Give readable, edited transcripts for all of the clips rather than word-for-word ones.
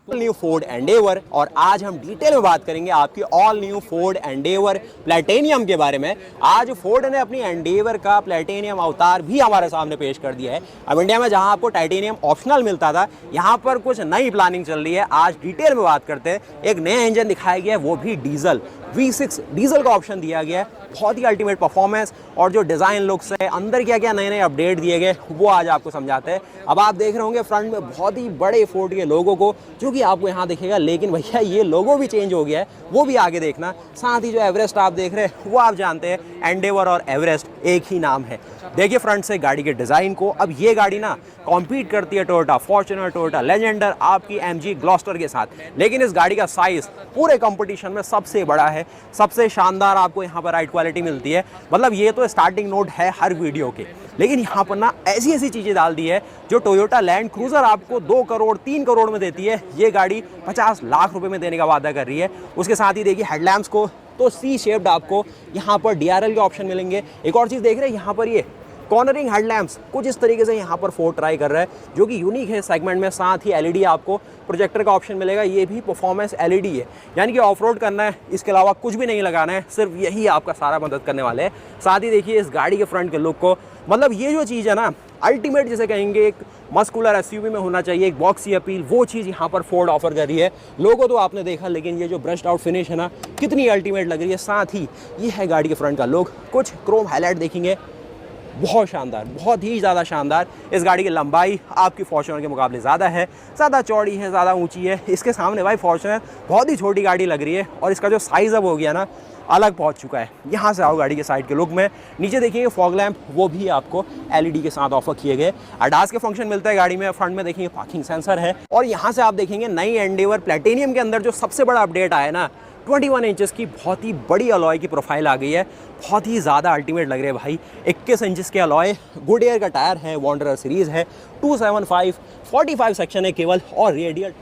New Ford Endeavour. और आज हम डिटेल में बात करेंगे आपकी all new Ford Endeavour platinum के बारे में। आज फोर्ड ने अपनी एंडेवर का प्लैटिनियम अवतार भी हमारे सामने पेश कर दिया है। अब इंडिया में जहां आपको टाइटेनियम ऑप्शनल मिलता था, यहां पर कुछ नई प्लानिंग चल रही है। आज डिटेल में बात करते हैं। एक नया इंजन दिखाया गया है, वो भी डीजल V6 डीजल का ऑप्शन दिया गया है। बहुत ही अल्टीमेट परफॉर्मेंस और जो डिज़ाइन लुक्स है, अंदर क्या क्या नए नए अपडेट दिए गए, वो आज आपको समझाते हैं। अब आप देख रहे होंगे फ्रंट में बहुत ही बड़े फोर्ड के लोगों को, जो कि आपको यहाँ दिखेगा, लेकिन भैया ये लोगो भी चेंज हो गया है, वो भी आगे देखना। साथ ही जो एवरेस्ट आप देख रहे हैं, वो आप जानते हैं एंडेवर और एवरेस्ट एक ही नाम है। देखिए फ्रंट से गाड़ी के डिज़ाइन को। अब ये गाड़ी ना कॉम्पीट करती है टोयोटा फॉर्च्यूनर, टोयोटा लेजेंडर, आपकी MG ग्लॉस्टर के साथ, लेकिन इस गाड़ी का साइज़ पूरे कंपटीशन में सबसे बड़ा है। सबसे शानदार आपको यहाँ पर राइड क्वालिटी मिलती है। मतलब ये तो स्टार्टिंग नोट है हर वीडियो के, लेकिन यहाँ पर ना ऐसी ऐसी चीज़ें डाल दी है जो टोयोटा लैंड क्रूजर आपको 2 करोड़ 3 करोड़ में देती है, ये गाड़ी 50 लाख रुपए में देने का वादा कर रही है। उसके साथ ही देखिए हेडलैम्प्स को तो सी शेप्ड आपको यहाँ पर DRL के ऑप्शन मिलेंगे। एक और चीज़ देख रहे हैं यहाँ पर, ये कॉर्नरिंग हेडलैम्प्स कुछ इस तरीके से यहाँ पर फोर्ड ट्राई कर रहा है, जो कि यूनिक है सेगमेंट में। साथ ही LED आपको प्रोजेक्टर का ऑप्शन मिलेगा, ये भी परफॉर्मेंस LED है, यानी कि ऑफ रोड करना है, इसके अलावा कुछ भी नहीं लगाना है, सिर्फ यही आपका सारा मदद करने वाले हैं। साथ ही देखिए इस गाड़ी के फ्रंट के लुक को, मतलब ये जो चीज़ है ना अल्टीमेट जिसे कहेंगे, एक मस्कुलर SUV में होना चाहिए, एक बॉक्सी अपील, वो चीज़ यहाँ पर फोर्ड ऑफर कर रही है। लोगो तो आपने देखा, लेकिन ये जो ब्रश्ड आउट फिनिश है ना, कितनी अल्टीमेट लग रही है। साथ ही ये है गाड़ी के फ्रंट का लुक, कुछ क्रोम हाईलाइट देखेंगे, बहुत शानदार, बहुत ही ज़्यादा शानदार। इस गाड़ी की लंबाई आपकी फॉर्च्यूनर के मुकाबले ज़्यादा है, ज़्यादा चौड़ी है, ज़्यादा ऊंची है। इसके सामने भाई फॉर्च्यूनर बहुत ही छोटी गाड़ी लग रही है, और इसका जो साइज़ अब हो गया ना, अलग पहुंच चुका है। यहाँ से आओ गाड़ी के साइड के लुक में, नीचे देखिए फॉग लैंप, वो भी आपको LED के साथ ऑफर किए गए। ADAS के फंक्शन मिलता है गाड़ी में। फ्रंट में देखेंगे पार्किंग सेंसर है, और यहाँ से आप देखेंगे नई एंडेवर प्लैटिनियम के अंदर जो सबसे बड़ा अपडेट आया ना, 21 इंचेस की बहुत ही बड़ी अलॉय की प्रोफाइल आ गई है। बहुत ही ज़्यादा अल्टीमेट लग रहे हैं भाई। 21 इंचेस के अलॉय, गुडएयर का टायर है, वॉन्डरर सीरीज़ है, 275 45 सेक्शन है केवल, और रेडियल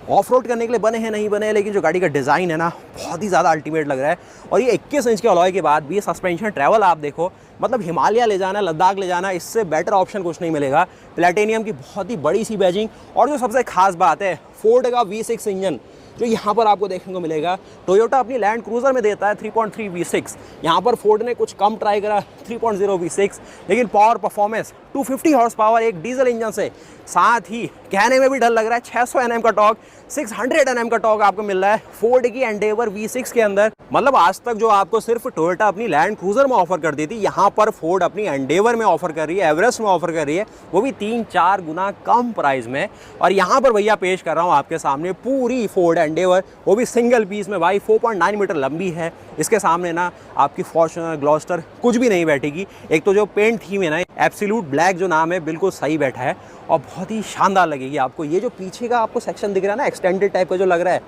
ऑफ रोड करने के लिए बने हैं नहीं बने हैं, लेकिन जो गाड़ी का डिज़ाइन है ना, बहुत ही ज़्यादा अल्टीमेट लग रहा है। और ये 21 इंच के अलॉय के बाद भी ये सस्पेंशन ट्रैवल आप देखो, मतलब हिमालय ले जाना, लद्दाख ले जाना, इससे बेटर ऑप्शन कुछ नहीं मिलेगा। प्लैटिनियम की बहुत ही बड़ी सी बैजिंग, और जो सबसे खास बात है, फोर्ड का V6 इंजन जो यहाँ पर आपको देखने को मिलेगा। टोयोटा अपनी लैंड क्रूजर में देता है 3.3 V6, यहाँ पर फोर्ड ने कुछ कम ट्राई करा 3.0 V6, लेकिन पावर परफॉर्मेंस 250 हॉर्स पावर एक डीजल इंजन से। साथ ही कहने में भी डर लग रहा है, 600 Nm का टॉर्क, 600 Nm का टॉर्क आपको मिल रहा है फोर्ड की एंडेवर V6 के अंदर। मतलब आज तक जो आपको सिर्फ टोयोटा अपनी लैंड क्रूजर में ऑफर कर दी थी, यहाँ पर फोर्ड अपनी एंडेवर में ऑफर कर रही है, एवरेस्ट में ऑफर कर रही है, वो भी 3-4 गुना कम प्राइस में। और यहाँ पर भैया पेश कर रहा हूँ आपके सामने पूरी फोर्ड एंडेवर, वो भी सिंगल पीस में भाई, 4.9 मीटर लंबी है। इसके सामने ना आपकी फॉर्च्यूनर ग्लॉस्टर कुछ भी नहीं बैठेगी। एक तो जो पेंट थीम है ना, एब्सोल्यूट ब्लैक जो नाम है, बिल्कुल सही बैठा है, और बहुत ही शानदार लगेगी आपको। ये जो पीछे का आपको सेक्शन दिख रहा है ना, एक्सटेंडेड टाइप का जो लग रहा है,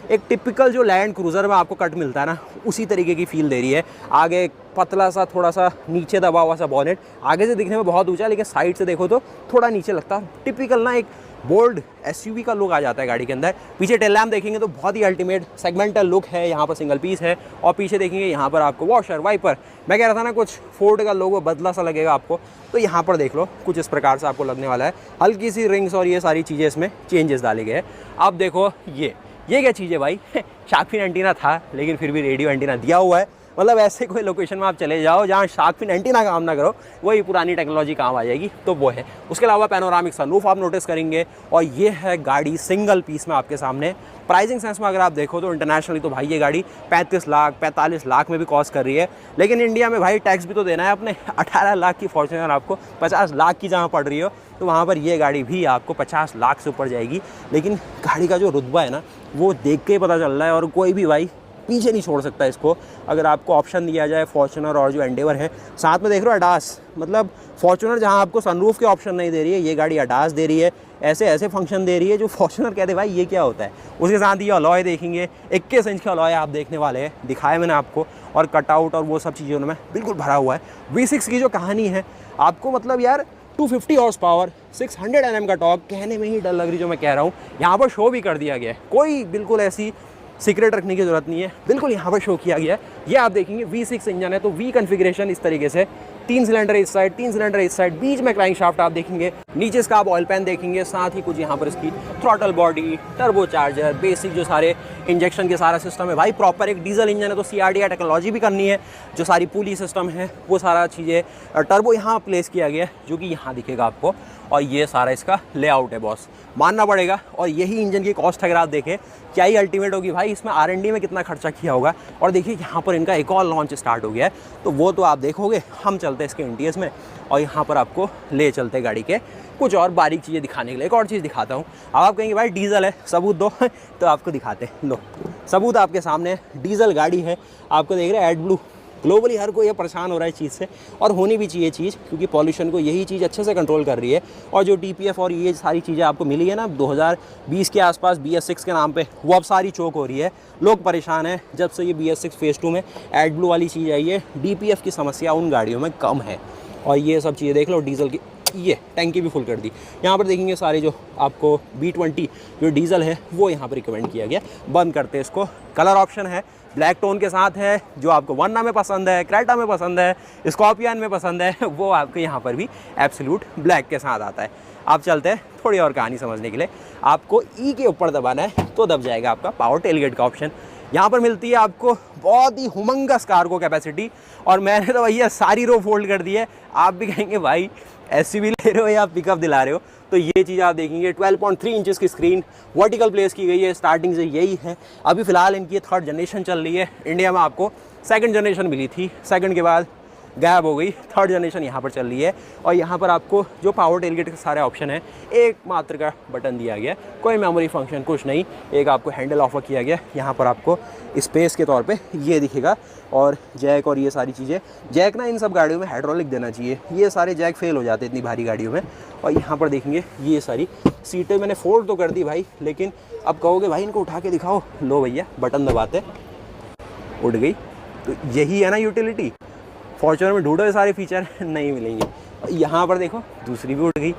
एक टिपिकल जो लैंड क्रूजर में आपको कट मिलता है ना, उसी तरीके की फील दे रही है। आगे पतला सा, थोड़ा सा नीचे दबा हुआ सा बॉनेट, आगे से दिखने में बहुत ऊंचा है, लेकिन साइड से देखो तो थोड़ा नीचे लगता है। टिपिकल ना एक बोल्ड SUV का लुक आ जाता है गाड़ी के अंदर। पीछे टेल लैम्प देखेंगे तो बहुत ही अल्टीमेट सेगमेंटल लुक है, यहाँ पर सिंगल पीस है, और पीछे देखेंगे यहाँ पर आपको वॉशर, वाइपर। मैं कह रहा था ना कुछ फोर्ड का लोगो बदला सा लगेगा आपको, तो यहाँ पर देख लो कुछ इस प्रकार से आपको लगने वाला है। हल्की सी रिंग्स और ये सारी चीज़ें इसमें चेंजेस डाले गए हैं। अब देखो ये क्या चीज़ है भाई, शार्क फिन एंटीना था, लेकिन फिर भी रेडियो एंटीना दिया हुआ है। मतलब ऐसे कोई लोकेशन में आप चले जाओ जहाँ शार्क फिन एंटीना काम ना करो, वही पुरानी टेक्नोलॉजी काम आ जाएगी, तो वो है। उसके अलावा पैनोरामिक सनरूफ आप नोटिस करेंगे, और ये है गाड़ी सिंगल पीस में आपके सामने। प्राइसिंग सेंस में अगर आप देखो तो इंटरनेशनली तो भाई ये गाड़ी 35 लाख 45 लाख में भी कॉस्ट कर रही है, लेकिन इंडिया में भाई टैक्स भी तो देना है अपने। 18 लाख की फॉर्च्यूनर आपको 50 लाख की जहाँ पड़ रही हो, तो वहाँ पर ये गाड़ी भी आपको 50 लाख से ऊपर जाएगी। लेकिन गाड़ी का जो रुतबा है ना, वो देख के पता चल रहा है, और कोई भी भाई पीछे नहीं छोड़ सकता इसको। अगर आपको ऑप्शन दिया जाए फॉर्च्यूनर और जो एंडेवर है, साथ में देख रहे हो ADAS, मतलब फॉर्च्यूनर जहां आपको सनरूफ के ऑप्शन नहीं दे रही है, ये गाड़ी ADAS दे रही है, ऐसे ऐसे फंक्शन दे रही है जो फॉर्च्यूनर कहते भाई ये क्या होता है। उसके साथ ये अलॉय देखेंगे, 21 इंच का अलॉय आप देखने वाले हैं, दिखाया मैंने आपको, और कटआउट और वो सब चीज़ों में बिल्कुल भरा हुआ है। V6 की जो कहानी है आपको, मतलब यार 250 हॉर्स पावर, 600 Nm का टॉर्क, कहने में ही डर लग रही जो मैं कह रहा हूँ। यहाँ पर शो भी कर दिया गया है, कोई बिल्कुल ऐसी सीक्रेट रखने की जरूरत नहीं है, बिल्कुल यहाँ पर शो किया गया है। ये आप देखेंगे V6 इंजन है, तो V कॉन्फ़िगरेशन इस तरीके से 3 सिलेंडर इस साइड, 3 सिलेंडर इस साइड, बीच में क्रैंक शाफ्ट आप देखेंगे, नीचे इसका आप ऑयल पैन देखेंगे, साथ ही कुछ यहाँ पर इसकी throttle body, turbo charger, basic जो सारे इंजेक्शन के सारा सिस्टम है भाई। प्रॉपर एक डीजल इंजन है तो CRDI टेक्नोलॉजी भी करनी है, जो सारी पुली सिस्टम है वो सारा चीज़ें। टर्बो यहाँ प्लेस किया गया है जो कि यहाँ दिखेगा आपको, और ये सारा इसका लेआउट है बॉस, मानना पड़ेगा। और यही इंजन की कॉस्ट अगर आप देखें क्या ही अल्टीमेट होगी भाई, इसमें R&D में कितना खर्चा किया होगा। और देखिए यहाँ पर इनका एक और लॉन्च स्टार्ट हो गया है, तो वो तो आप देखोगे। हम चलते हैं इसके इंटीरियर्स में और यहाँ पर आपको ले चलते हैं गाड़ी के कुछ और बारीक चीज़ें दिखाने के लिए। एक और चीज़ दिखाता हूँ। अब आप कहेंगे भाई डीजल है, सबूत दो तो आपको दिखाते हैं, लो सबूत आपके सामने। डीजल गाड़ी है, आपको देख रहे हैं एड ब्लू। ग्लोबली हर कोई परेशान हो रहा है इस चीज़ से, और होनी भी चाहिए चीज़, क्योंकि पॉल्यूशन को यही चीज़ अच्छे से कंट्रोल कर रही है। और जो TPF और ये सारी चीज़ें आपको मिली है ना 2020 के आसपास BS6 के नाम पे, वो अब सारी चोक हो रही है। लोग परेशान हैं जब से ये BS6 फेज़ 2 में एड ब्लू वाली चीज़ आई है। DPF की समस्या उन गाड़ियों में कम है। और ये सब चीज़ें देख लो, डीजल की ये टैंकी भी फुल कर दी। यहाँ पर देखेंगे सारे जो आपको B20 जो डीजल है वो यहाँ पर रिकमेंड किया गया। बंद करते हैं इसको। कलर ऑप्शन है ब्लैक टोन के साथ है, जो आपको वर्ना में पसंद है, क्रेटा में पसंद है, स्कॉर्पियन में पसंद है, वो आपको यहाँ पर भी एब्सोल्यूट ब्लैक के साथ आता है। आप चलते हैं थोड़ी और कहानी समझने के लिए। आपको E के ऊपर दबाना है तो दब जाएगा आपका पावर टेलगेट का ऑप्शन। यहाँ पर मिलती है आपको बहुत ही हुमंगस कार्गो कैपेसिटी, और मैंने तो भैया सारी रो फोल्ड कर दी है। आप भी कहेंगे भाई SUV ले रहे हो या पिकअप दिला रहे हो, तो ये चीज़ आप देखेंगे। 12.3 इंचेस की स्क्रीन वर्टिकल प्लेस की गई है, स्टार्टिंग से यही है। अभी फ़िलहाल इनकी 3rd जनरेशन चल रही है। इंडिया में आपको 2nd जनरेशन मिली थी, 2nd के बाद गैप हो गई, 3rd जनरेशन यहाँ पर चल रही है। और यहाँ पर आपको जो पावर टेलगेट के सारे ऑप्शन है, एक मात्र का बटन दिया गया, कोई मेमोरी फंक्शन कुछ नहीं। एक आपको हैंडल ऑफर किया गया, यहाँ पर आपको स्पेस के तौर पे ये दिखेगा। और जैक और ये सारी चीज़ें, जैक ना इन सब गाड़ियों में हाइड्रोलिक देना चाहिए, ये सारे जैक फेल हो जाते इतनी भारी गाड़ियों में। और यहाँ पर देखेंगे ये सारी सीटें मैंने फोल्ड तो कर दी भाई, लेकिन अब कहोगे भाई इनको उठा के दिखाओ, लो भैया बटन दबाते उठ गई। तो यही है ना यूटिलिटी। फॉर्च्यूनर में ढूंढो ये सारे फीचर नहीं मिलेंगे। यहाँ पर देखो दूसरी भी उठ गई।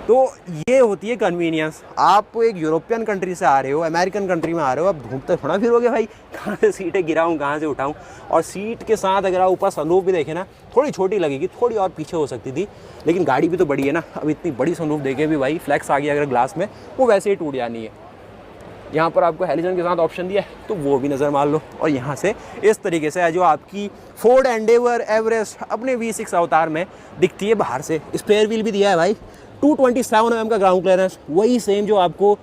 तो ये होती है कन्वीनियंस। आप एक यूरोपियन कंट्री से आ रहे हो, अमेरिकन कंट्री में आ रहे हो, अब ढूंढते थोड़ा फिरोगे भाई कहाँ से सीटें गिराऊँ, कहाँ से उठाऊँ। और सीट के साथ अगर आप ऊपर सनरूफ भी देखें ना, थोड़ी छोटी लगेगी, थोड़ी और पीछे हो सकती थी, लेकिन गाड़ी भी तो बड़ी है ना। अब इतनी बड़ी सनरूफ देखे भी भाई फ्लैक्स आ गया अगर ग्लास में, वो वैसे ही टूट जानी है। यहाँ पर आपको हेलोजन के साथ ऑप्शन दिया है, तो वो भी नज़र मार लो। और यहाँ से इस तरीके से जो आपकी फोर्ड एंडेवर एवरेस्ट अपने V6 अवतार में दिखती है बाहर से। स्पेयर व्हील भी दिया है भाई, 227 mm का ग्राउंड क्लियरेंस, वही सेम जो आपको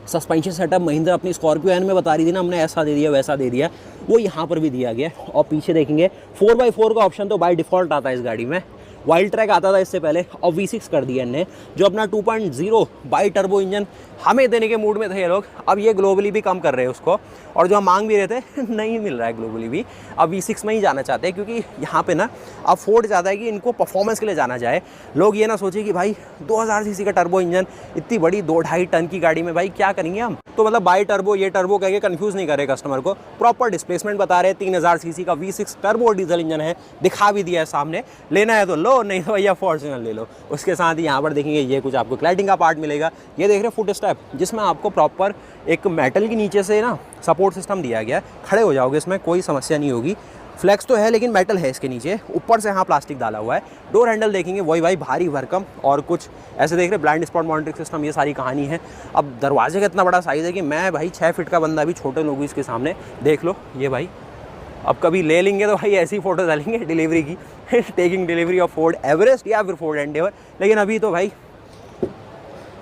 सस्पेंशन सेटअप महिंद्रा अपनी स्कॉर्पियो एन में बता रही थी ना, हमने ऐसा दे दिया वैसा दे दिया, वो यहाँ पर भी दिया गया। और पीछे देखेंगे 4x4 का ऑप्शन तो बाय डिफ़ॉल्ट आता है इस गाड़ी में। वाइल्ड ट्रैक आता था इससे पहले, और V6 कर दिया इनने, जो अपना 2.0 बाई टर्बो इंजन हमें देने के मूड में थे ये लोग। अब ये ग्लोबली भी कम कर रहे हैं उसको, और जो हम मांग भी रहे थे नहीं मिल रहा है ग्लोबली भी। अब V6 में ही जाना चाहते हैं, क्योंकि यहाँ पे ना अब फोर्ड चाहता है कि इनको परफॉर्मेंस के लिए जाना जाए। लोग ये ना सोचे कि भाई 2000 सीसी का टर्बो इंजन इतनी बड़ी 2-2.5 टन की गाड़ी में भाई क्या करेंगे हम। तो मतलब बाई टर्बो ये टर्बो कह के कन्फ्यूज़ नहीं करे कस्टमर को, प्रॉपर डिस्प्लेसमेंट बता रहे। 3000 सीसी का V6 टर्बो डीजल इंजन है, दिखा भी दिया है सामने। लेना है तो लो, नहीं तो भैया फॉर्च्यूनर ले लो। उसके साथ ही यहाँ पर देखेंगे ये कुछ आपको क्लैडिंग का पार्ट मिलेगा। ये देख रहे हैं फुट स्टेप, जिसमें आपको प्रॉपर एक मेटल के नीचे से ना सपोर्ट सिस्टम दिया गया है। खड़े हो जाओगे, इसमें कोई समस्या नहीं होगी। फ्लेक्स तो है लेकिन मेटल है इसके नीचे, ऊपर से हाँ प्लास्टिक डाला हुआ है। डोर हैंडल देखेंगे वही भाई भारी भरकम, और कुछ ऐसे देख रहे ब्लाइंड स्पॉट मॉनिटरिंग सिस्टम, ये सारी कहानी है। अब दरवाजे का इतना बड़ा साइज़ है कि मैं भाई 6 फीट का बंदा भी छोटे लोग इसके सामने देख लो। ये भाई अब कभी ले लेंगे तो भाई ऐसी फ़ोटो डालेंगे डिलीवरी की taking delivery of Ford Everest या फिर फोर्ड एंडेवर। लेकिन अभी तो भाई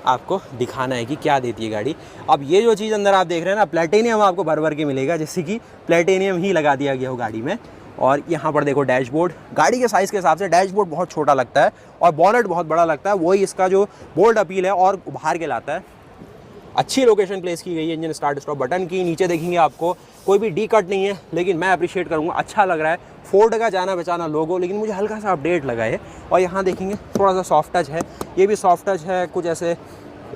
आपको दिखाना है कि क्या देती है गाड़ी। अब ये जो चीज़ अंदर आप देख रहे हैं ना, प्लेटिनियम आपको भर भर के मिलेगा, जैसे कि प्लेटिनियम ही लगा दिया गया हो गाड़ी में। और यहाँ पर देखो डैशबोर्ड, गाड़ी के साइज़ के हिसाब से डैशबोर्ड बहुत छोटा लगता है और बॉनेट बहुत बड़ा लगता है, वही इसका जो बोल्ड अपील है और उभार के लाता है। अच्छी लोकेशन प्लेस की गई है इंजन स्टार्ट स्टॉप बटन की। नीचे देखेंगे आपको कोई भी डी कट नहीं है, लेकिन मैं अप्रिशिएट करूँगा, अच्छा लग रहा है। फोर्ड का जाना बचाना लोगो, लेकिन मुझे हल्का सा अपडेट लगा है। और यहाँ देखेंगे थोड़ा सा सॉफ्ट टच है, ये भी सॉफ्ट टच है। कुछ ऐसे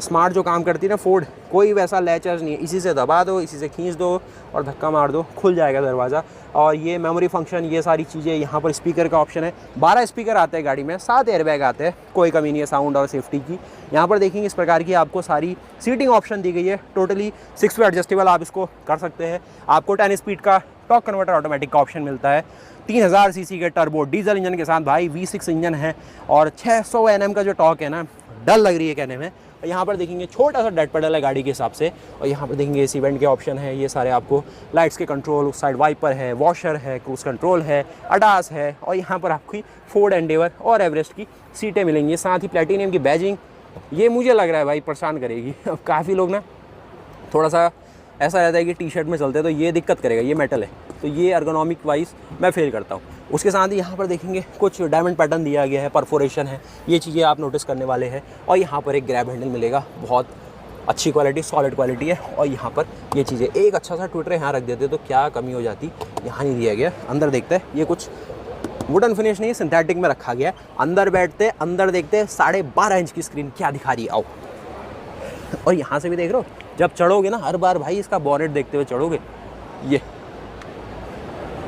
स्मार्ट जो काम करती है ना फोर्ड, कोई वैसा लैचर्स नहीं है, इसी से दबा दो, इसी से खींच दो और धक्का मार दो, खुल जाएगा दरवाज़ा। और ये मेमोरी फंक्शन, ये सारी चीज़ें। यहाँ पर स्पीकर का ऑप्शन है, 12 स्पीकर आते हैं गाड़ी में, 7 एयरबैग आते हैं, कोई कमी नहीं है साउंड और सेफ्टी की। यहाँ पर देखेंगे इस प्रकार की आपको सारी सीटिंग ऑप्शन दी गई है, टोटली 6 वे एडजस्टेबल आप इसको कर सकते हैं। आपको 10 स्पीड का टॉर्क कन्वर्टर ऑटोमेटिक का ऑप्शन मिलता है। 3000 सीसी के टर्बो डीजल इंजन के साथ भाई V6 इंजन है और 600 Nm का जो टॉर्क है ना, डर लग रही है कहने में। और यहाँ पर देखेंगे छोटा सा डेड पेडल है गाड़ी के हिसाब से, और यहाँ पर देखेंगे एसी वेंट के ऑप्शन है, ये सारे आपको लाइट्स के कंट्रोल, साइड वाइपर है, वॉशर है, क्रूज कंट्रोल है, अडास है, और यहाँ पर आपकी फोर्ड एंडेवर और एवरेस्ट की सीटें मिलेंगी। साथ ही प्लेटिनियम की बैजिंग, ये मुझे लग रहा है भाई परेशान करेगी। अब काफ़ी लोग ना थोड़ा सा ऐसा रहता है कि टी शर्ट में चलते हैं तो ये दिक्कत करेगा, ये मेटल है तो ये अर्गोनॉमिक वाइज मैं फेल करता हूँ। उसके साथ ही यहाँ पर देखेंगे कुछ डायमंड पैटर्न दिया गया है, परफोरेशन है, ये चीज़ें आप नोटिस करने वाले हैं। और यहाँ पर एक ग्रैब हैंडल मिलेगा, बहुत अच्छी क्वालिटी, सॉलिड क्वालिटी है। और यहाँ पर ये चीज़ें, एक अच्छा सा ट्विटर यहाँ रख देते तो क्या कमी हो जाती, यहाँ नहीं दिया गया। अंदर देखते हैं, ये कुछ वुडन फिनिश नहीं है, सिंथेटिक में रखा गया है। अंदर बैठते, अंदर देखते 12.5 इंच की स्क्रीन क्या दिखा रही है, आओ। और यहाँ से भी देख रहे हो, जब चढ़ोगे ना हर बार भाई इसका बॉनेट देखते हुए चढ़ोगे।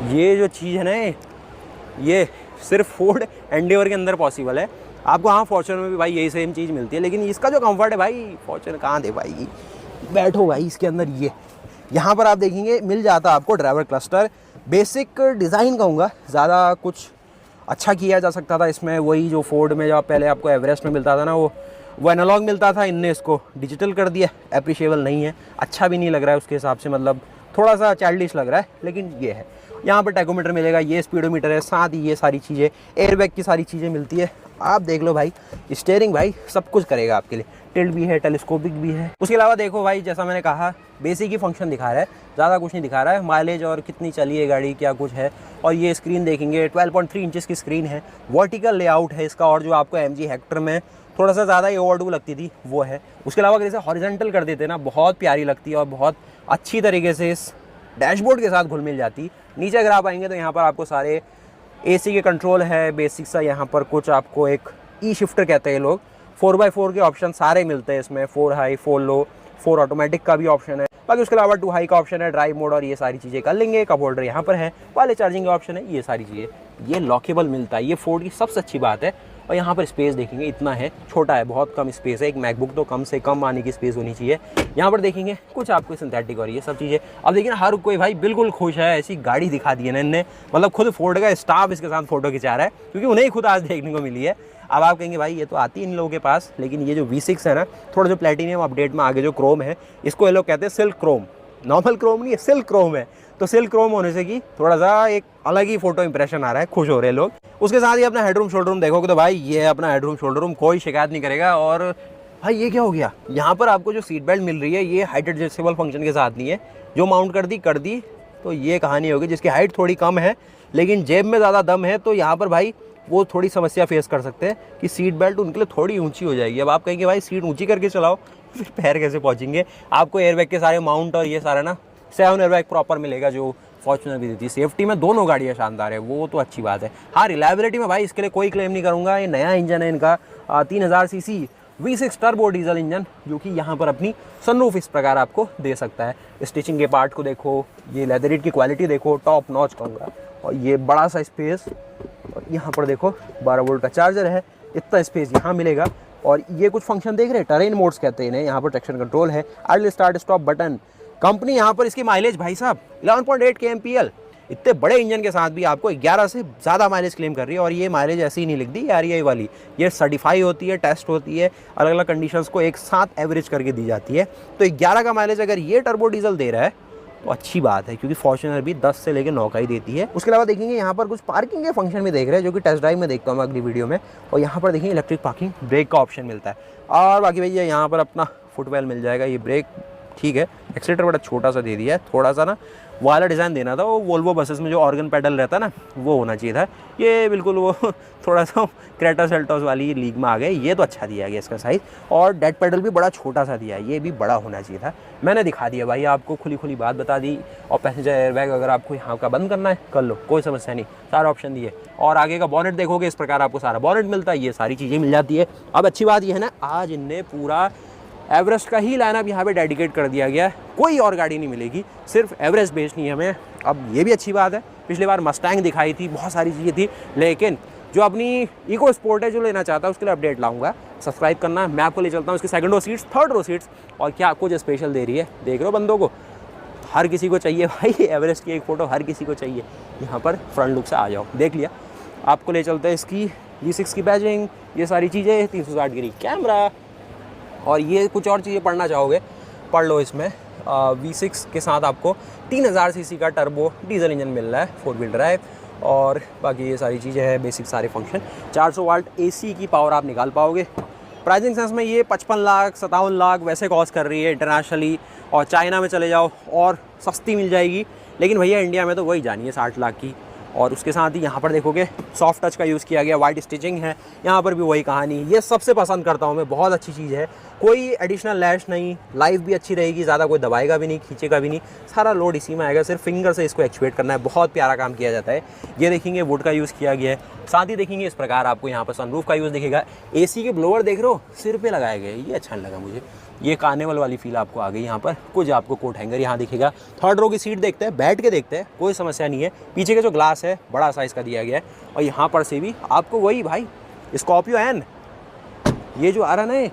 ये जो चीज़ है ना, ये सिर्फ फोर्ड एंडेवर के अंदर पॉसिबल है। आपको हाँ फॉर्च्यूनर में भी भाई यही सेम चीज़ मिलती है, लेकिन इसका जो कंफर्ट है भाई फॉर्च्यूनर कहाँ दे भाई। बैठो भाई इसके अंदर, ये यहाँ पर आप देखेंगे मिल जाता है आपको ड्राइवर क्लस्टर। बेसिक डिज़ाइन कहूँगा, ज़्यादा कुछ अच्छा किया जा सकता था इसमें। वही जो फोर्ड में जो पहले आपको एवरेस्ट में मिलता था ना, वो एनालॉग मिलता था, इनने इसको डिजिटल कर दिया। एप्रिशिएबल नहीं है, अच्छा भी नहीं लग रहा है उसके हिसाब से, मतलब थोड़ा सा चाइल्डिश लग रहा है, लेकिन ये है। यहाँ पर टैकोमीटर मिलेगा, ये स्पीडोमीटर है, साथ ही ये सारी चीज़ें, एयरबैग की सारी चीज़ें मिलती है। आप देख लो भाई, स्टीयरिंग भाई सब कुछ करेगा आपके लिए, टिल्ट भी है, टेलीस्कोपिक भी है। उसके अलावा देखो भाई, जैसा मैंने कहा बेसिक ही फंक्शन दिखा रहा है, ज़्यादा कुछ नहीं दिखा रहा है। माइलेज और कितनी चली है गाड़ी, क्या कुछ है। और ये स्क्रीन देखेंगे 12.3 इंचेस की स्क्रीन है, वर्टिकल लेआउट है इसका, और जो आपको MG हेक्टर में थोड़ा सा ज़्यादा ही ओवरडू लगती थी वो है। उसके अलावा अगर इसे हॉरिजॉन्टल कर देते ना, बहुत प्यारी लगती है और बहुत अच्छी तरीके से इस डैशबोर्ड के साथ घुल मिल जाती। नीचे अगर आप आएंगे तो यहाँ पर आपको सारे AC के कंट्रोल है, बेसिक सा यहाँ पर कुछ आपको एक E-शिफ्टर कहते हैं लोग, 4x4 के ऑप्शन सारे मिलते हैं इसमें, 4 हाई 4 लो, 4 ऑटोमेटिक का भी ऑप्शन है। बाकी उसके अलावा 2 हाई का ऑप्शन है, ड्राइव मोड और ये सारी चीज़ें कर लेंगे। कप होल्डर यहाँ पर है, वाले चार्जिंग का ऑप्शन है, ये सारी चीज़ें। ये लॉकेबल मिलता है, ये फोर्ड की सबसे अच्छी बात है। और यहाँ पर स्पेस देखेंगे इतना है, छोटा है, बहुत कम स्पेस है। एक मैकबुक तो कम से कम आने की स्पेस होनी चाहिए। यहाँ पर देखेंगे कुछ आपको सिंथेटिक और ये सब चीज़ें। अब देखिए ना, हर कोई भाई बिल्कुल खुश है, ऐसी गाड़ी दिखा दी है ना इनने, मतलब खुद फोर्ड का स्टाफ इसके साथ फोटो खिंचा रहा है, क्योंकि उन्हें ही खुद आज देखने को मिली है। अब आप कहेंगे भाई ये तो आती है इन लोगों के पास, लेकिन ये जो V6 है ना, थोड़ा जो प्लेटिनियम अपडेट में आगे जो क्रोम है, इसको ये लोग कहते हैं सिल्क क्रोम। नॉर्मल क्रोम नहीं है, सिल्क क्रोम है। तो सिल्क क्रोम होने से कि थोड़ा सा एक अलग ही फोटो इंप्रेशन आ रहा है, खुश हो रहे हैं लोग। उसके साथ ही अपना हेडरूम शोल्डर रूम देखोगे तो भाई ये है अपना हेडरूम शोल्डर रूम, कोई शिकायत नहीं करेगा। और भाई ये क्या हो गया, यहाँ पर आपको जो सीट बेल्ट मिल रही है ये हाइट एडजस्टेबल फंक्शन के साथ नहीं है, जो माउंट कर दी तो ये कहानी होगी। जिसकी हाइट थोड़ी कम है लेकिन जेब में ज़्यादा दम है, तो यहाँ पर भाई वो थोड़ी समस्या फेस कर सकते हैं कि सीट बेल्ट उनके लिए थोड़ी ऊंची हो जाएगी। अब आप कहेंगे भाई सीट ऊंची करके चलाओ, फिर पैर कैसे पहुँचेंगे। आपको एयरबैग के सारे माउंट और ये सारा ना 7 एयरबैग प्रॉपर मिलेगा, जो फॉर्च्यूनर भी देती है। सेफ्टी में दोनों गाड़ियाँ शानदार है, वो तो अच्छी बात है। हाँ, रिलायबिलिटी में भाई इसके लिए कोई क्लेम नहीं करूँगा। ये नया इंजन है इनका, 3000 CC V6 turbo diesel engine, जो कि यहाँ पर अपनी सनरूफ इस प्रकार आपको दे सकता है। स्टिचिंग के पार्ट को देखो, ये लेदरेट की क्वालिटी देखो, टॉप नॉच कहूँगा। और ये बड़ा सा स्पेस, और यहाँ पर देखो 12 वोल्ट का चार्जर है, इतना स्पेस यहाँ मिलेगा। और ये कुछ फंक्शन देख रहे हैं, टरेन मोड्स कहते हैं इन्हें। यहाँ पर ट्रैक्शन कंट्रोल है, idol start stop button. Company यहाँ पर इसकी माइलेज भाई साहब 11.8 kmpl, इतने बड़े इंजन के साथ भी आपको 11 से ज़्यादा माइलेज क्लेम कर रही है। और ये माइलेज ऐसी ही नहीं लिख दी REI वाली, ये सर्टिफाई होती है, टेस्ट होती है, अलग अलग कंडीशंस को एक साथ एवरेज करके दी जाती है। तो 11 का माइलेज अगर ये टर्बो डीजल दे रहा है तो अच्छी बात है, क्योंकि फॉर्च्यूनर भी 10 से लेकर 9 का ही देती है। उसके अलावा देखेंगे यहाँ पर कुछ पार्किंग के फंक्शन भी देख रहे हैं, जो कि टेस्ट ड्राइव में देखता हूँ मैं अगली वीडियो में। और यहाँ पर देखेंगे इलेक्ट्रिक पार्किंग, ब्रेक का ऑप्शन मिलता है। और बाकी भैया यहाँ पर अपना फुटवेल मिल जाएगा, ये ब्रेक ठीक है। एक्सीलेटर बड़ा छोटा सा दे दिया है, थोड़ा सा ना वाला डिज़ाइन देना था। वो वोल्वो बसेस में जो ऑर्गन पैडल रहता है ना, वो होना चाहिए था। ये बिल्कुल वो थोड़ा सा क्रेटा सेल्टोस वाली लीग में आ गए। ये तो अच्छा दिया गया इसका साइज़, और डेड पैडल भी बड़ा छोटा सा दिया है, ये भी बड़ा होना चाहिए था। मैंने दिखा दिया भाई आपको, खुली बात बता दी। और पैसेंजर एयरबैग अगर आपको यहाँ का बंद करना है कर लो, कोई समस्या नहीं, सारे ऑप्शन दिए। और आगे का बॉनेट देखोगे इस प्रकार आपको सारा बॉनेट मिलता है, ये सारी चीज़ें मिल जाती है। अब अच्छी बात ये है ना, आज इनने पूरा एवरेस्ट का ही लाइनअप यहाँ पे डेडिकेट कर दिया गया है, कोई और गाड़ी नहीं मिलेगी, सिर्फ एवरेस्ट बेचनी है हमें। अब ये भी अच्छी बात है, पिछली बार मस्टैंग दिखाई थी, बहुत सारी चीज़ें थी, लेकिन जो अपनी इको स्पोर्ट है, जो लेना चाहता है उसके लिए अपडेट लाऊंगा। सब्सक्राइब करना, मैं आपको ले चलता हूँ उसकी second row seats, third row seats, और क्या कुछ स्पेशल दे रही है, देख रहे हो बंदों को। हर किसी को चाहिए भाई एवरेस्ट की एक फ़ोटो, हर किसी को चाहिए। यहाँ पर फ्रंट लुक से आ जाओ, देख लिया। आपको ले चलते हैं इसकी V6 की बैजिंग, ये सारी चीज़ें, 360 डिग्री कैमरा, और ये कुछ और चीज़ें पढ़ना चाहोगे पढ़ लो। इसमें V6 के साथ आपको 3000 सीसी का टर्बो डीजल इंजन मिल रहा है, 4 व्हील ड्राइव, और बाकी ये सारी चीज़ें हैं, बेसिक सारे फंक्शन। 400 वाट AC की पावर आप निकाल पाओगे। प्राइसिंग सेंस में ये 55 लाख 57 लाख वैसे कॉस्ट कर रही है इंटरनेशनली, और चाइना में चले जाओ और सस्ती मिल जाएगी, लेकिन भैया इंडिया में तो वही जानी है 60 लाख की। और उसके साथ ही यहाँ पर देखोगे सॉफ्ट टच का यूज़ किया गया, वाइट स्टिचिंग है, यहाँ पर भी वही कहानी। ये सबसे पसंद करता हूँ मैं, बहुत अच्छी चीज़ है, कोई एडिशनल लैश नहीं, लाइफ भी अच्छी रहेगी, ज़्यादा कोई दबाएगा भी नहीं, खींचेगा भी नहीं, सारा लोड इसी में आएगा, सिर्फ फिंगर से इसको एक्चुएट करना है। बहुत प्यारा काम किया जाता है। ये देखेंगे वुड का यूज़ किया गया है, साथ ही देखेंगे इस प्रकार आपको यहाँ पर सनरूफ का यूज़ दिखेगा। AC के ब्लोअर देख रहे हो सिर पे लगाए गए, ये अच्छा नहीं लगा मुझे, ये कार्निवल वाली फील आपको आ गई। यहाँ पर कुछ आपको कोट हैंगर यहाँ दिखेगा। थर्ड रो की सीट देखते हैं, बैठ के देखते हैं, कोई समस्या नहीं है। पीछे का जो ग्लास है बड़ा साइज़ का दिया गया है, और यहाँ पर से भी आपको वही भाई स्कॉर्पियो एन, ये जो आ रहा है ना,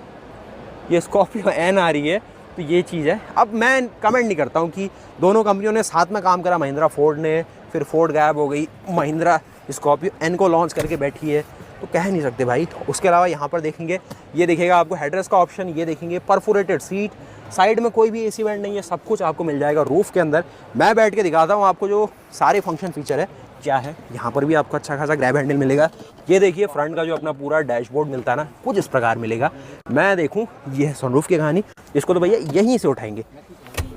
ये स्कॉर्पियो एन आ रही है, तो ये चीज़ है। अब मैं कमेंट नहीं करता हूँ कि दोनों कंपनियों ने साथ में काम करा, महिंद्रा फोर्ड ने, फिर फोर्ड गायब हो गई, महिंद्रा स्कॉर्पियो एन को लॉन्च करके बैठी है, तो कह नहीं सकते भाई। उसके अलावा यहाँ पर देखेंगे, ये दिखेगा आपको हेडरेस्ट का ऑप्शन, ये देखेंगे परफोरेटेड सीट, साइड में कोई भी AC वेंट नहीं है, सब कुछ आपको मिल जाएगा रूफ के अंदर। मैं बैठ के दिखाता हूँ आपको जो सारे फंक्शन फीचर है क्या है। यहाँ पर भी आपको अच्छा खासा ग्रैब हैंडल मिलेगा। ये देखिए फ्रंट का जो अपना पूरा डैशबोर्ड मिलता है ना, कुछ इस प्रकार मिलेगा। मैं देखूँ ये है सनरूफ की कहानी, इसको तो भैया यहीं से उठाएंगे,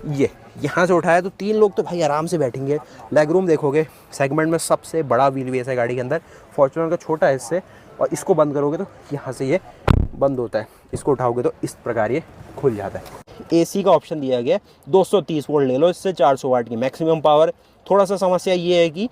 ये यहाँ से उठाया तो 3 लोग तो भाई आराम से बैठेंगे। लेग रूम देखोगे, सेगमेंट में सबसे बड़ा व्हील बेस है गाड़ी के अंदर, फॉर्च्यूनर का छोटा है इससे, और इसको बंद करोगे तो यहाँ से ये बंद होता है, इसको उठाओगे तो इस प्रकार ये खुल जाता है। AC का ऑप्शन दिया गया है, 230 वोल्ट ले लो इससे, 400 वाट की मैक्सिमम पावर। थोड़ा सा समस्या ये है कि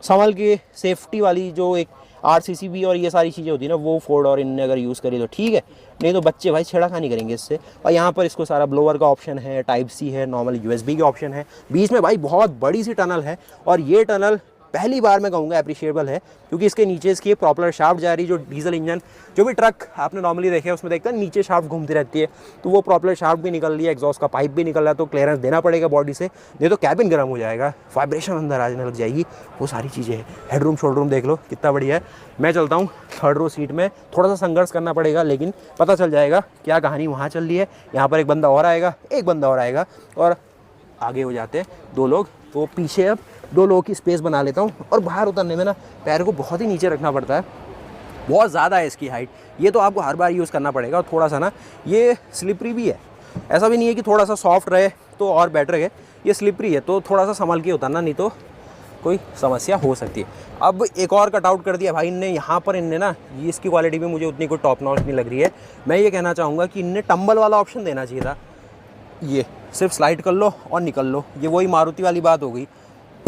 संभल के सेफ्टी वाली जो एक RCCB और ये सारी चीज़ें होती है ना, वो फोर्ड और इनने अगर यूज़ करी तो ठीक है, नहीं तो बच्चे भाई छेड़ाखानी करेंगे इससे। और यहाँ पर इसको सारा ब्लोअर का ऑप्शन है, टाइप C है, नॉर्मल USB के ऑप्शन है, बीच में भाई बहुत बड़ी सी टनल है, और ये टनल पहली बार मैं कहूँगा अप्रिशिएबल है, क्योंकि इसके नीचे इसकी एक प्रॉपर शाफ्ट जा रही है। जो डीजल इंजन जो भी ट्रक आपने नॉर्मली देखे उसमें देखते हैं नीचे शाफ्ट घूमती रहती है, तो वो प्रॉपर शाफ्ट भी निकल रही है, एग्जॉस्ट का पाइप भी निकल रहा है, तो क्लियरेंस देना पड़ेगा बॉडी से, नहीं तो कैबिन गर्म हो जाएगा, वाइब्रेशन अंदर आने लग जाएगी, वो सारी चीज़ें हैं। हेडरूम शोल्डरूम देख लो कितना बढ़िया है। मैं चलता हूँ थर्ड रो सीट में, थोड़ा सा संघर्ष करना पड़ेगा, लेकिन पता चल जाएगा क्या कहानी वहाँ चल रही है। यहाँ पर एक बंदा और आएगा, एक बंदा और आएगा, और आगे हो जाते हैं 2 लोग, तो पीछे अब 2 लोगों की स्पेस बना लेता हूँ। और बाहर उतरने में ना पैर को बहुत ही नीचे रखना पड़ता है, बहुत ज़्यादा है इसकी हाइट, ये तो आपको हर बार यूज़ करना पड़ेगा। और थोड़ा सा ना ये स्लिपरी भी है, ऐसा भी नहीं है कि थोड़ा सा सॉफ्ट रहे तो और बेटर रहे, ये स्लिपरी है, तो थोड़ा सा संभल के उतरना, नहीं तो कोई समस्या हो सकती है। अब एक और कटआउट कर दिया भाई इनने यहाँ पर, इनने ना ये इसकी क्वालिटी भी मुझे उतनी कोई टॉप नॉच नहीं लग रही है। मैं ये कहना चाहूँगा कि इनने टंबल वाला ऑप्शन देना चाहिए था, ये सिर्फ स्लाइड कर लो और निकल लो, ये वही मारुति वाली बात हो गई।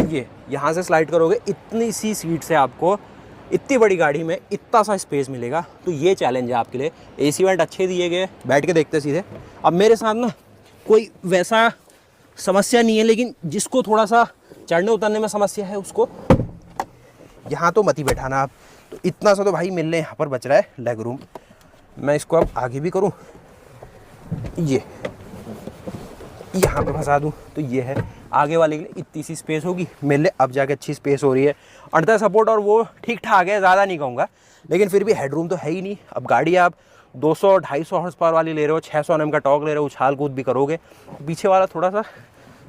ये यहाँ से स्लाइड करोगे, इतनी सी सीट से आपको इतनी बड़ी गाड़ी में इतना सा स्पेस मिलेगा, तो ये चैलेंज है आपके लिए। AC वेंट अच्छे दिए गए, बैठ के देखते सीधे। अब मेरे साथ ना कोई वैसा समस्या नहीं है, लेकिन जिसको थोड़ा सा चढ़ने उतरने में समस्या है उसको यहाँ तो मत ही बैठाना आप। तो इतना सा तो भाई मिलने यहाँ पर बच रहा है लेग रूम। मैं इसको अब आगे भी करूँ, ये यहाँ पे फंसा दूँ, तो ये है आगे वाले के लिए इतनी सी स्पेस होगी, मेरे लिए अब जाके अच्छी स्पेस हो रही है। अंडर सपोर्ट और वो ठीक ठाक है, ज़्यादा नहीं कहूँगा, लेकिन फिर भी हेडरूम तो है ही नहीं। अब गाड़ी आप 200-250 हॉर्स पावर वाली ले रहे हो, 600 Nm का टॉर्क ले रहे हो, उछाल कूद भी करोगे, पीछे वाला थोड़ा सा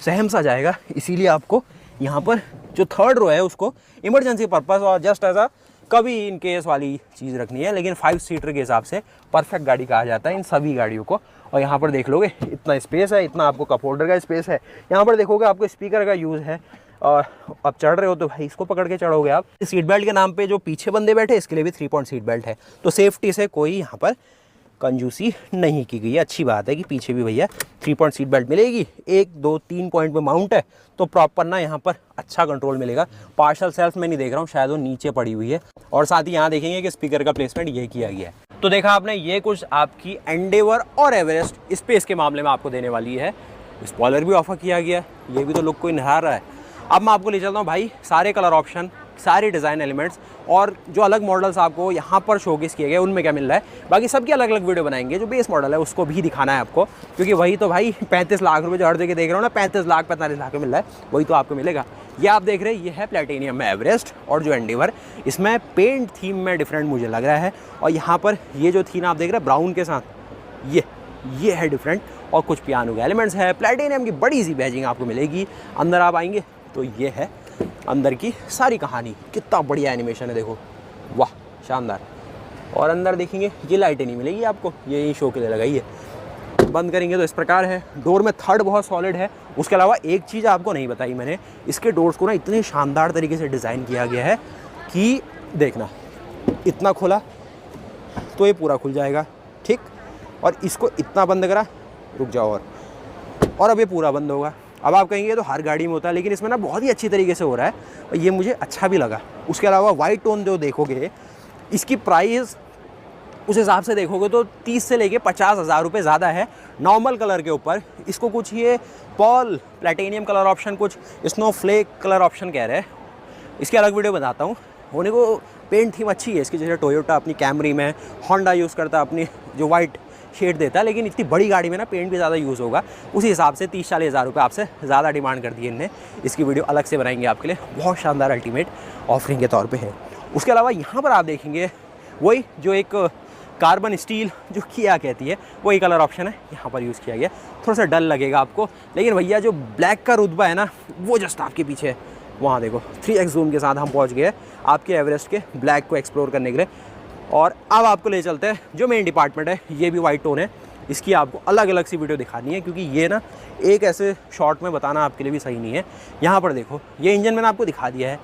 सहम सा जाएगा। इसीलिए आपको यहाँ पर जो थर्ड रो है उसको इमरजेंसी पर्पस और जस्ट एज अ कभी इन केस वाली चीज़ रखनी है, लेकिन 5 सीटर के हिसाब से परफेक्ट गाड़ी कहा जाता है इन सभी गाड़ियों को। और यहाँ पर देख लोगे इतना स्पेस है, इतना आपको कप होल्डर का स्पेस है। यहाँ पर देखोगे आपको स्पीकर का यूज़ है, और अब चढ़ रहे हो तो भाई इसको पकड़ के चढ़ोगे आप। सीट बेल्ट के नाम पे जो पीछे बंदे बैठे इसके लिए भी 3 पॉइंट सीट बेल्ट है, तो सेफ्टी से कोई यहाँ पर कंजूसी नहीं की गई है। अच्छी बात है कि पीछे भी भैया 3 पॉइंट सीट बेल्ट मिलेगी। 1 2 3 पॉइंट पे माउंट है, तो प्रॉपर ना यहाँ पर अच्छा कंट्रोल मिलेगा। पार्शल सेल्फ में नहीं देख रहा हूँ, शायद वो नीचे पड़ी हुई है। और साथ ही यहाँ देखेंगे कि स्पीकर का प्लेसमेंट ये किया गया है। तो देखा आपने, ये कुछ आपकी एंडेवर और एवरेस्ट स्पेस के मामले में आपको देने वाली है। स्पॉइलर भी ऑफर किया गया, ये भी तो लुक को निहार रहा है। अब मैं आपको ले चलता हूँ भाई सारे कलर ऑप्शन सारे डिज़ाइन एलिमेंट्स और जो अलग मॉडल्स आपको यहाँ पर शोकेस किए गए उनमें क्या मिल रहा है। बाकी सबकी अलग अलग वीडियो बनाएंगे। जो बेस मॉडल है उसको भी दिखाना है आपको, क्योंकि वही तो भाई 35 लाख रुपये जो हर जगह देख रहे हो ना, 35 लाख 45 लाख में मिल रहा है, वही तो आपको मिलेगा। ये आप देख रहे हैं, ये है प्लैटिनियम में एवरेस्ट और जो एंडेवर, इसमें पेंट थीम में डिफरेंट मुझे लग रहा है। और यहाँ पर ये जो थीम आप देख रहे हैं ब्राउन के साथ, ये है डिफरेंट। और कुछ पियानो के एलिमेंट्स है। प्लैटिनियम की बड़ी सी बैजिंग आपको मिलेगी। अंदर आप आएंगे तो ये है अंदर की सारी कहानी। कितना बढ़िया एनिमेशन है, देखो, वाह शानदार। और अंदर देखेंगे ये लाइटें नहीं मिलेगी आपको, ये शो के लिए लगाई है। बंद करेंगे तो इस प्रकार है। डोर में थर्ड बहुत सॉलिड है। उसके अलावा एक चीज़ आपको नहीं बताई मैंने, इसके डोर्स को ना इतने शानदार तरीके से डिज़ाइन किया गया है कि देखना, इतना खोला तो ये पूरा खुल जाएगा, ठीक, और इसको इतना बंद करा, रुक जाओ, और अब ये पूरा बंद होगा। अब आप कहेंगे तो हर गाड़ी में होता है, लेकिन इसमें ना बहुत ही अच्छी तरीके से हो रहा है और ये मुझे अच्छा भी लगा। उसके अलावा वाइट टोन जो देखोगे, इसकी प्राइस उस हिसाब से देखोगे तो 30 से लेके 50,000 रुपये ज़्यादा है नॉर्मल कलर के ऊपर। इसको कुछ ये पर्ल प्लैटिनियम कलर ऑप्शन, कुछ स्नोफ्लेक कलर ऑप्शन कह रहे हैं। इसकी अलग वीडियो बताता हूँ। होने को पेंट थीम अच्छी है इसकी, जैसे टोयोटा अपनी कैमरी में, होंडा यूज़ करता है अपनी जो वाइट शेड देता है, लेकिन इतनी बड़ी गाड़ी में ना पेंट भी ज़्यादा यूज़ होगा। उसी हिसाब से 30-40 हज़ार रुपये आपसे ज़्यादा डिमांड कर दिए इनने। इसकी वीडियो अलग से बनाएंगे आपके लिए, बहुत शानदार अल्टीमेट ऑफरिंग के तौर पे है। उसके अलावा यहाँ पर आप देखेंगे वही जो एक कार्बन स्टील जो किया कहती है, वही कलर ऑप्शन है यहाँ पर यूज़ किया गया। थोड़ा सा डल लगेगा आपको, लेकिन भैया जो ब्लैक का रुतबा है ना, वो जस्ट आपके पीछे है। वहाँ देखो 3x जूम के साथ हम पहुँच गए आपके एवरेस्ट के ब्लैक को एक्सप्लोर करने के लिए। और अब आपको ले चलते हैं जो मेन डिपार्टमेंट है। ये भी वाइट टोन है, इसकी आपको अलग अलग सी वीडियो दिखानी है, क्योंकि ये ना एक ऐसे शॉर्ट में बताना आपके लिए भी सही नहीं है। यहाँ पर देखो, ये इंजन मैंने आपको दिखा दिया है।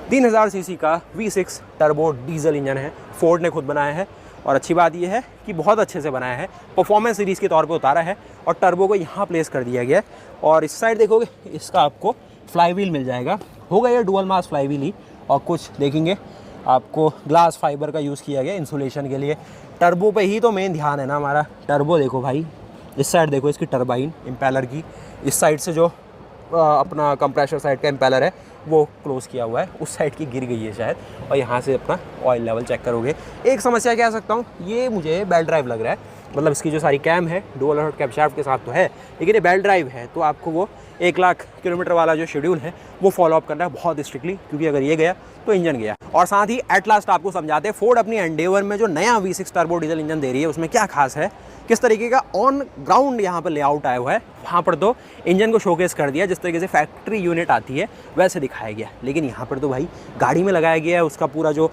3000 सीसी का V6 टर्बो डीजल इंजन है, फोर्ड ने खुद बनाया है। और अच्छी बात यह है कि बहुत अच्छे से बनाया है, परफॉर्मेंस सीरीज़ के तौर पे उतारा है और टर्बो को यहाँ प्लेस कर दिया गया है। और इस साइड देखोगे, इसका आपको फ्लाई व्हील मिल जाएगा, होगा ये डुअल मास फ्लाई व्हील ही। और कुछ देखेंगे आपको ग्लास फाइबर का यूज़ किया गया इंसुलेशन के लिए। टर्बो पे ही तो मेन ध्यान है ना हमारा। टर्बो देखो भाई, इस साइड देखो इसकी टर्बाइन इम्पेलर की, इस साइड से जो अपना कंप्रेशर साइड का इम्पेलर है वो क्लोज़ किया हुआ है, उस साइड की गिर गई है शायद। और यहाँ से अपना ऑयल लेवल चेक करोगे। एक समस्या कह सकता हूँ, ये मुझे बेल्ट ड्राइव लग रहा है। मतलब इसकी जो सारी कैम है डुअल हर्ट कैमशाफ्ट के साथ तो है, लेकिन ये बेल्ट ड्राइव है, तो आपको वो 1 लाख किलोमीटर वाला जो शेड्यूल है वो फॉलो अप करना है बहुत स्ट्रिक्टली, क्योंकि अगर ये गया तो इंजन गया। और साथ ही एट लास्ट आपको समझाते हैं फोर्ड अपनी एंडेवर में जो नया V6 टर्बो डीजल इंजन दे रही है उसमें क्या खास है, किस तरीके का ऑन ग्राउंड यहाँ पर लेआउट आया हुआ है। वहाँ पर तो इंजन को शोकेस कर दिया, जिस तरीके से फैक्ट्री यूनिट आती है वैसे दिखाया गया, लेकिन यहाँ पर तो भाई गाड़ी में लगाया गया है। उसका पूरा जो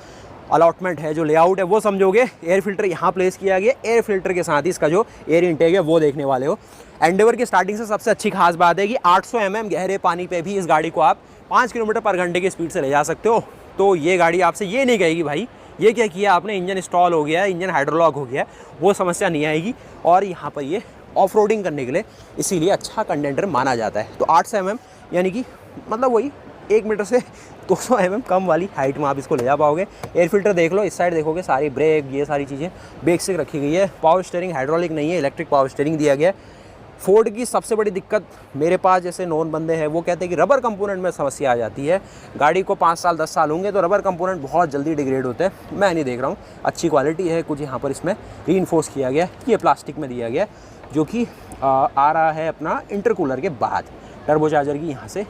अलॉटमेंट है, जो लेआउट है वो समझोगे। एयर फिल्टर यहाँ प्लेस किया गया, एयर फिल्टर के साथ ही इसका जो एयर इंटेक है वो देखने वाले हो। एंडेवर की स्टार्टिंग से सबसे अच्छी खास बात है कि 800 mm गहरे पानी पे भी इस गाड़ी को आप 5 किलोमीटर पर घंटे की स्पीड से ले जा सकते हो। तो ये गाड़ी आपसे ये नहीं कहेगी भाई ये क्या किया आपने, इंजन इंस्टॉल हो गया है, इंजन हाइड्रोलॉक हो गया है, वो समस्या नहीं आएगी। और यहाँ पर ये ऑफ रोडिंग करने के लिए इसीलिए अच्छा कंटेंटर माना जाता है। तो 800 mm यानी कि मतलब वही 1 मीटर से 200 mm कम वाली हाइट में आप इसको ले जा पाओगे। एयर फिल्टर देख लो, इस साइड देखोगे सारी ब्रेक ये सारी चीज़ें बेसिक रखी गई है। पावर स्टीयरिंग हाइड्रोलिक नहीं है, इलेक्ट्रिक पावर स्टीयरिंग दिया गया है। फोर्ड की सबसे बड़ी दिक्कत मेरे पास जैसे नॉन बंदे हैं वो कहते हैं कि रबर कंपोनेंट में समस्या आ जाती है। गाड़ी को 5 साल 10 साल होंगे तो रबर कंपोनेंट बहुत जल्दी डिग्रेड होते हैं। मैं नहीं देख रहा हूँ, अच्छी क्वालिटी है। कुछ यहाँ पर इसमें रीइंफोर्स किया गया, ये प्लास्टिक में दिया गया, जो कि आ रहा है अपना इंटरकूलर के बाद। टर्बोचार्जर की यहाँ से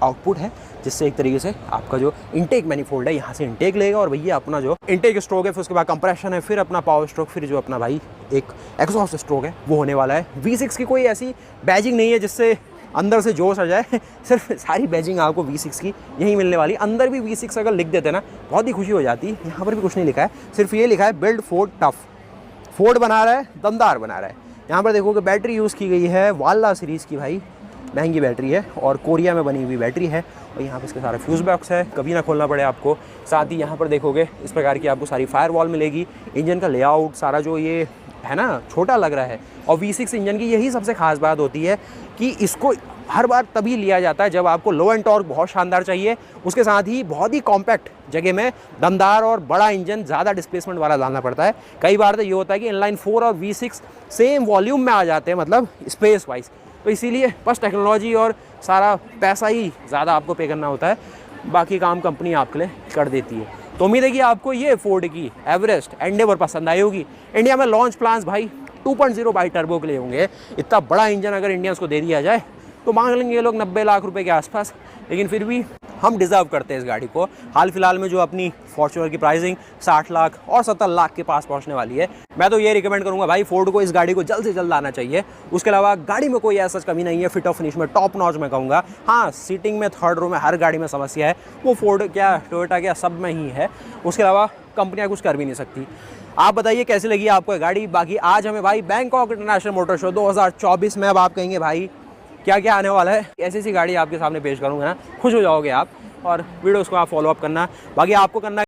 आउटपुट है, जिससे एक तरीके से आपका जो इंटेक मैनिफोल्ड है यहाँ से इंटेक लेगा और भैया अपना जो इंटेक स्ट्रोक है, फिर उसके बाद कंप्रेशन है, फिर अपना पावर स्ट्रोक, फिर जो अपना भाई एक एग्जॉस्ट स्ट्रोक है वो होने वाला है। V6 की कोई ऐसी बैजिंग नहीं है जिससे अंदर से जोश आ जाए सिर्फ सारी बैजिंग आपको V6 की यही मिलने वाली। अंदर भी V6 अगर लिख देते ना बहुत ही खुशी हो जाती। यहाँ पर भी कुछ नहीं लिखा है, सिर्फ ये लिखा है बिल्ड फोर्ड टफ। फोर्ड बना रहा है, दमदार बना रहा है। यहाँ पर देखो कि बैटरी यूज़ की गई है वाला सीरीज़ की, भाई महंगी बैटरी है और कोरिया में बनी हुई बैटरी है। और यहाँ पे इसके सारा फ्यूज़ बॉक्स है, कभी ना खोलना पड़े आपको। साथ ही यहाँ पर देखोगे इस प्रकार की आपको सारी फायर वॉल मिलेगी। इंजन का लेआउट सारा जो ये है ना छोटा लग रहा है। और V6 इंजन की यही सबसे खास बात होती है कि इसको हर बार तभी लिया जाता है जब आपको लो एंड टॉर्क बहुत शानदार चाहिए, उसके साथ ही बहुत ही कॉम्पैक्ट जगह में दमदार और बड़ा इंजन ज़्यादा डिस्प्लेसमेंट वाला डालना पड़ता है। कई बार तो ये होता है कि इनलाइन 4 और V6 सेम वॉल्यूम में आ जाते हैं, मतलब स्पेस वाइज। तो इसीलिए बस टेक्नोलॉजी और सारा पैसा ही ज़्यादा आपको पे करना होता है। बाकी काम कंपनी आपके लिए कर देती है। तो उम्मीद है कि आपको ये फोर्ड की एवरेस्ट एंडेवर पसंद आई होगी। इंडिया में लॉन्च प्लान्स भाई 2.0 बाई टर्बो के लिए होंगे। इतना बड़ा इंजन अगर इंडियंस को दे दिया जाए तो मांग लेंगे ये लोग 90 लाख रुपए के आसपास, लेकिन फिर भी हम डिज़र्व करते हैं इस गाड़ी को। हाल फिलहाल में जो अपनी फॉर्च्यूनर की प्राइसिंग 60 लाख और 70 लाख के पास पहुंचने वाली है, मैं तो ये रिकमेंड करूंगा भाई फोर्ड को इस गाड़ी को जल्द से जल्द आना चाहिए। उसके अलावा गाड़ी में कोई ऐसा कमी नहीं है, फिट और फिनिश में टॉप नॉच मैं कहूँगा। हाँ, सीटिंग में थर्ड रो में हर गाड़ी में समस्या है, वो फोर्ड क्या टोयोटा क्या सब में ही है। उसके अलावा कंपनियाँ कुछ कर भी नहीं सकती। आप बताइए कैसी लगी आपको ये गाड़ी। बाकी आज हमें भाई बैंकॉक इंटरनेशनल मोटर शो 2024 में, अब आप कहेंगे भाई क्या क्या आने वाला है, ऐसी सी गाड़ी आपके सामने पेश करूँगा ना, खुश हो जाओगे आप। और वीडियोस को आप फॉलो अप करना, बाकी आपको करना